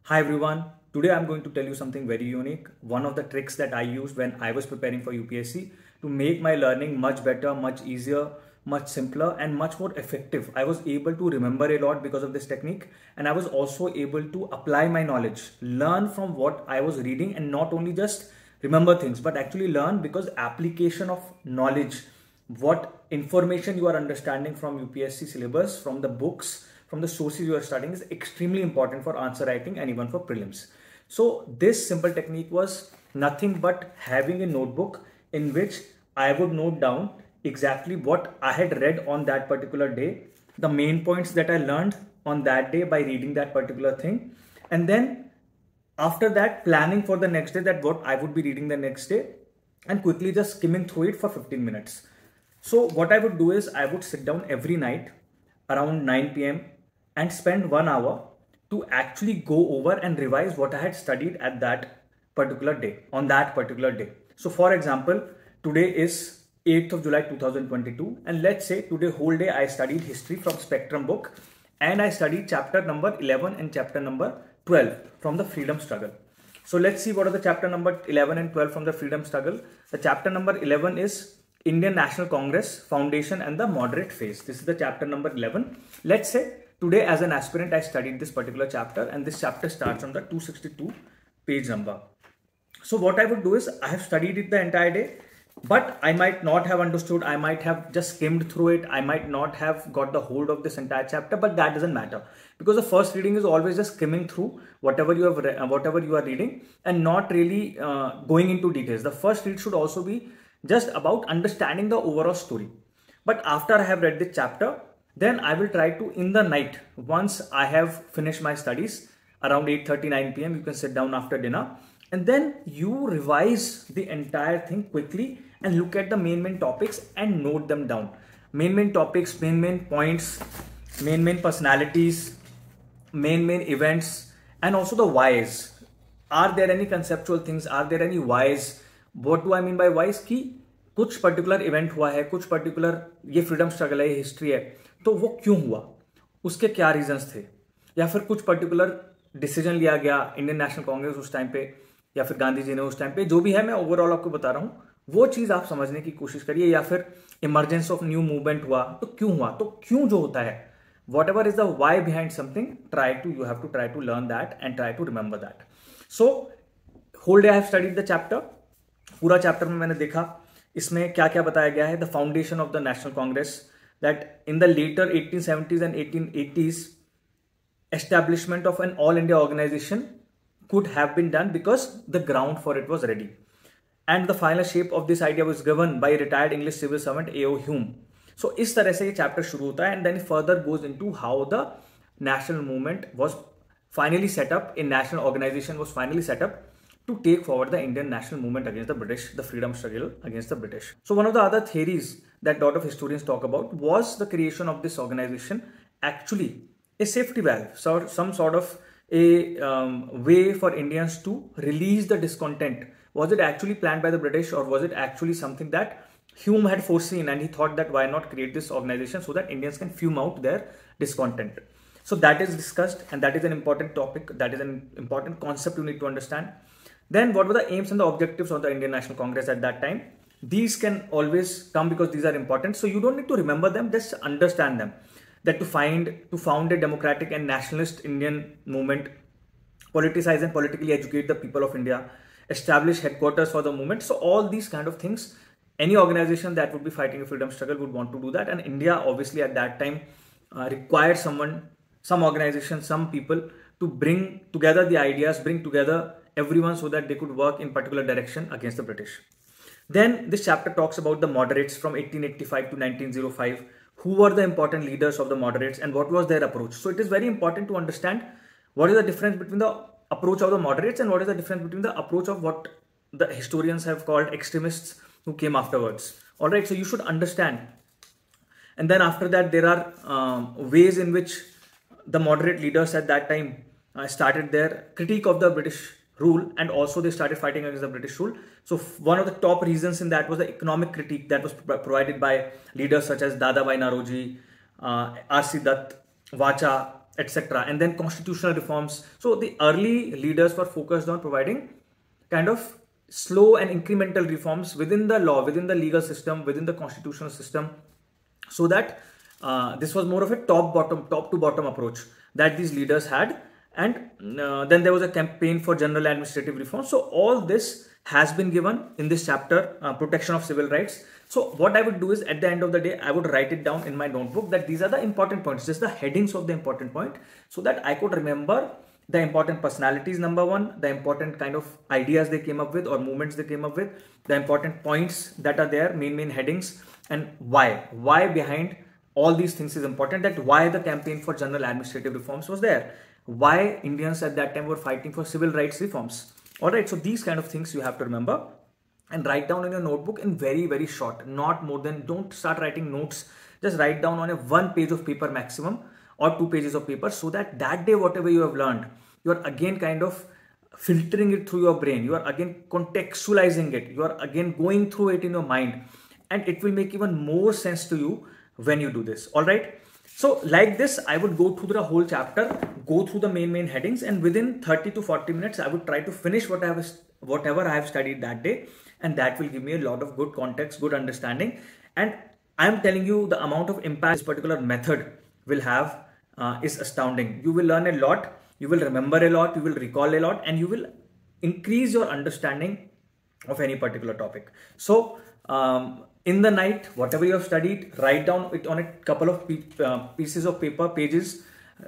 Hi everyone, today I'm going to tell you something very unique. One of the tricks that I used when I was preparing for UPSC to make my learning much better, much easier, much simpler and much more effective. I was able to remember a lot because of this technique, and I was also able to apply my knowledge, learn from what I was reading, and not only just remember things but actually learn, because application of knowledge, what information you are understanding from UPSC syllabus, from the books, from the sources you are studying, is extremely important for answer writing and even for prelims. So this simple technique was nothing but having a notebook in which I would note down exactly what I had read on that particular day, the main points that I learned on that day by reading that particular thing, and then after that planning for the next day, that what I would be reading the next day, and quickly just skimming through it for 15 minutes. So what I would do is I would sit down every night around 9 p.m. and spend 1 hour to actually go over and revise what I had studied at that particular day, on that particular day. So for example, today is 8th of July 2022, and let's say today whole day I studied history from Spectrum book, and I studied chapter number 11 and chapter number 12 from the freedom struggle. So let's see what are the chapter number 11 and 12 from the freedom struggle. The chapter number 11 is Indian National Congress, Foundation and the Moderate Phase. This is the chapter number 11. Let's say today as an aspirant I studied this particular chapter, and this chapter starts on the 262 page number. So what I would do is I have studied it the entire day, but I might not have understood, I might have just skimmed through it, I might not have got the hold of this entire chapter, but that doesn't matter, because the first reading is always just skimming through whatever you have whatever you are reading, and not really going into details. The first read should also be just about understanding the overall story. But after I have read the chapter, then I will try to, in the night, once I have finished my studies around 8:39 p.m, you can sit down after dinner, and then you revise the entire thing quickly and look at the main topics and note them down. Main topics, main points, main personalities, main events, and also the whys. Are there any conceptual things? Are there any whys? What do I mean by whys? कि कुछ particular event हुआ है, कुछ particular ये freedom struggle है, ये history है, तो वो क्यों हुआ, उसके क्या रीजंस थे, या फिर कुछ पर्टिकुलर डिसीजन लिया गया इंडियन नेशनल कांग्रेस उस टाइम पे, या फिर गांधी जी ने उस टाइम पे, जो भी है मैं ओवरऑल आपको बता रहा हूँ, वो चीज आप समझने की कोशिश करिए. या फिर इमरजेंस ऑफ न्यू मूवमेंट हुआ तो क्यों हुआ, तो क्यों जो होता है, whatever is the why behind something, you have to try to learn that and try to remember that. So whole day I have studied the chapter. पूरा चैप्टर में मैंने देखा इसमें क्या क्या बताया गया है. The foundation of the national congress, that in the later 1870s and 1880s establishment of an all India organization could have been done because the ground for it was ready, and the final shape of this idea was given by retired English civil servant A.O. Hume. So इस तरह से ये chapter शुरू होता है, and then it further goes into how the national movement was finally set up, a national organization was finally set up to take forward the Indian national movement against the British, the freedom struggle against the British. So one of the other theories that a lot of historians talk about was the creation of this organization actually a safety valve, so some sort of a way for Indians to release the discontent. Was it actually planned by the British, or was it actually something that Hume had foreseen, and he thought that why not create this organization so that Indians can fume out their discontent. So that is discussed, and that is an important topic, that is an important concept you need to understand. Then what were the aims and the objectives of the Indian National Congress at that time? These can always come because these are important. So you don't need to remember them, just understand them. That to found a democratic and nationalist Indian movement, politicize and politically educate the people of India, establish headquarters for the movement. So all these kind of things, any organization that would be fighting a freedom struggle would want to do that. And India obviously at that time required some organization, some people to bring together the ideas, bring together everyone so that they could work in particular direction against the British. Then this chapter talks about the moderates from 1885 to 1905. Who were the important leaders of the moderates and what was their approach? So it is very important to understand what is the difference between the approach of the moderates and what is the difference between the approach of what the historians have called extremists who came afterwards. All right, so you should understand. And then after that, there are ways in which the moderate leaders at that time started their critique of the British rule, and also they started fighting against the British rule. So one of the top reasons in that was the economic critique that was provided by leaders such as Dadabhai Naoroji, R.C. Dutt, Vacha, etc. And then constitutional reforms. So the early leaders were focused on providing kind of slow and incremental reforms within the law, within the legal system, within the constitutional system, so that this was more of a top to bottom approach that these leaders had. And then there was a campaign for general administrative reform. So all this has been given in this chapter, protection of civil rights. So what I would do is, at the end of the day, I would write it down in my notebook that these are the important points, just the headings of the important point, so that I could remember the important personalities, number one, the important kind of ideas they came up with or movements they came up with, the important points that are there, main headings, and why behind all these things is important, that why the campaign for general administrative reforms was there, why Indians at that time were fighting for civil rights reforms. All right, so these kind of things you have to remember and write down in your notebook in very short, not more than, don't start writing notes, just write down on a 1 page of paper maximum or 2 pages of paper, so that that day whatever you have learned, you are again kind of filtering it through your brain, you are again contextualizing it, you are again going through it in your mind, and it will make even more sense to you when you do this. All right, so like this I would go through the whole chapter, go through the main headings, and within 30 to 40 minutes I would try to finish whatever I have studied that day, and that will give me a lot of good context, good understanding. And I am telling you, the amount of impact this particular method will have is astounding. You will learn a lot, you will remember a lot, you will recall a lot, and you will increase your understanding of any particular topic. So in the night, whatever you have studied, write down it on a couple of pieces of paper, pages,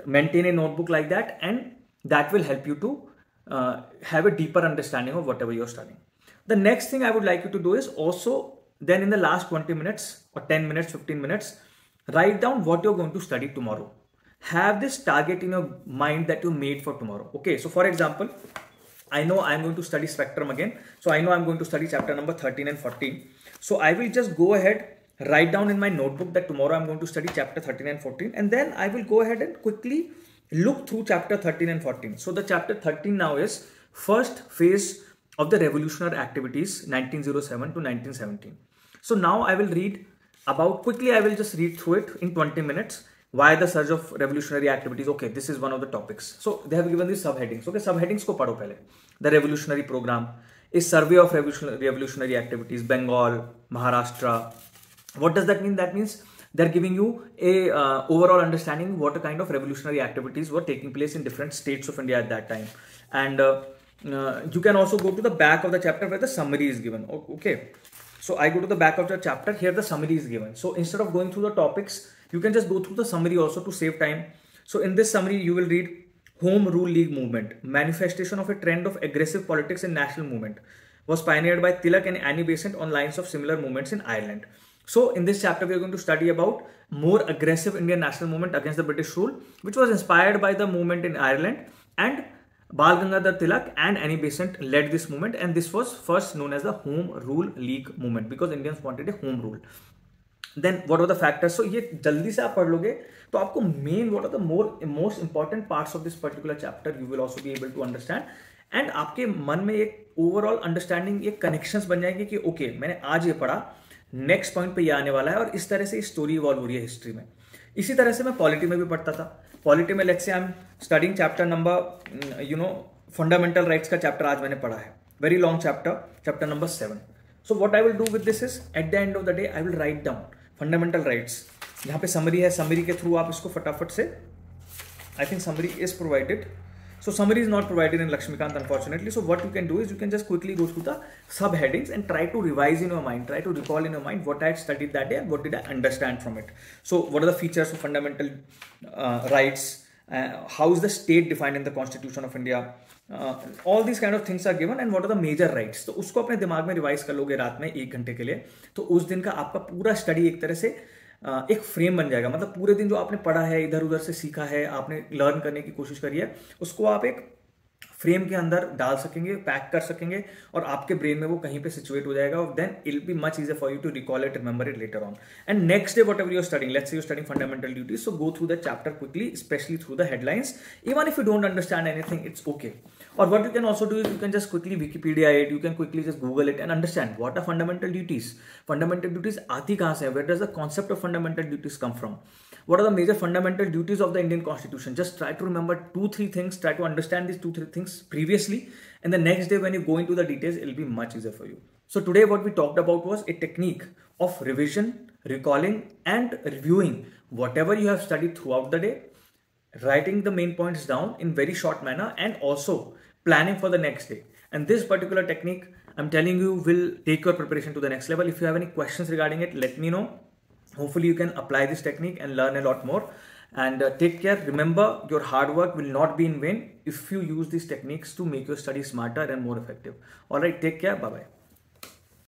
maintain a notebook like that, and that will help you to have a deeper understanding of whatever you're studying. The next thing I would like you to do is also, then in the last 20 minutes or 10 minutes, 15 minutes, write down what you're going to study tomorrow. Have this target in your mind that you made for tomorrow. Okay, so for example, I know I'm going to study spectrum again. So I know I'm going to study chapter number 13 and 14. So I will just go ahead, write down in my notebook that tomorrow I'm going to study chapter 13 and 14. And then I will go ahead and quickly look through chapter 13 and 14. So the chapter 13 now is first phase of the revolutionary activities 1907 to 1917. So now I will read about, quickly I will just read through it in 20 minutes. Why the surge of revolutionary activities? Okay, this is one of the topics. So they have given these subheadings. Okay, subheadings ko padho pehle. The revolutionary program, a survey of revolutionary activities, Bengal, Maharashtra. What does that mean? That means they're giving you a overall understanding what kind of revolutionary activities were taking place in different states of India at that time. And you can also go to the back of the chapter where the summary is given. Okay, so I go to the back of the chapter, here the summary is given. So instead of going through the topics, you can just go through the summary also to save time. So in this summary, you will read Home Rule League movement, manifestation of a trend of aggressive politics and national movement, was pioneered by Tilak and Annie Besant on lines of similar movements in Ireland. So in this chapter, we are going to study about more aggressive Indian national movement against the British rule, which was inspired by the movement in Ireland, and Bal Gangadhar Tilak and Annie Besant led this movement, and this was first known as the Home Rule League movement because Indians wanted a home rule. Then what were the factors? So ये जल्दी से आप पढ़ लोगे तो आपको main what are the most important parts of this particular chapter you will also be able to understand, and आपके मन में एक overall understanding, एक connections बन जाएंगे कि okay मैंने आज ये पढ़ा, next point पे ये आने वाला है, और इस तरह से story evolve हो रही है history में. इसी तरह से मैं पॉलिटी में भी पढ़ता था. पॉलिटी में let's say I am studying chapter number fundamental rights का चैप्टर आज मैंने पढ़ा है, very long chapter number 7. So what I will do with this is at the end of the day I will write down fundamental rights. यहाँ पे summary है, summary के through आप इसको फटाफट से, I think summary is provided. So summary is not provided in Lakshmikant, unfortunately. So what you can do is you can just quickly go through the subheadings and try to revise in your mind, try to recall in your mind what I had studied that day and what did I understand from it. So what are the features of fundamental rights? How is the state defined in the Constitution of India? All these kind of things are given, and what are the major rights? तो उसको अपने दिमाग में revise कर लोगे रात में 1 घंटे के लिए, तो उस दिन का आपका पूरा स्टडी एक तरह से एक फ्रेम बन जाएगा. मतलब पूरे दिन जो आपने पढ़ा है, इधर उधर से सीखा है, आपने लर्न करने की कोशिश करी है, उसको आप एक फ्रेम के अंदर डाल सकेंगे, पैक कर सकेंगे, और आपके ब्रेन में वो कहीं पे सिचुएट हो जाएगा. Then it will be much easier for you to recall it, remember it later on. And next day whatever you are studying, let's say you studying fundamental duties, so go through the chapter quickly, specially through the headlines. Even if you don't understand anything, it's okay. Or what you can also do is you can just quickly Wikipedia it, you can quickly just Google it and understand what are fundamental duties. Fundamental duties आती कहाँ से है? Where does the concept of fundamental duties come from? What are the major fundamental duties of the Indian Constitution? Just try to remember 2-3 things, try to understand these 2-3 things previously, and the next day when you go into the details, it'll be much easier for you. So today what we talked about was a technique of revision, recalling and reviewing whatever you have studied throughout the day, writing the main points down in very short manner, and also planning for the next day. And this particular technique, I'm telling you, will take your preparation to the next level. If you have any questions regarding it, let me know. Hopefully you can apply this technique and learn a lot more. And take care. Remember, your hard work will not be in vain if you use these techniques to make your study smarter and more effective. All right, take care. Bye-bye.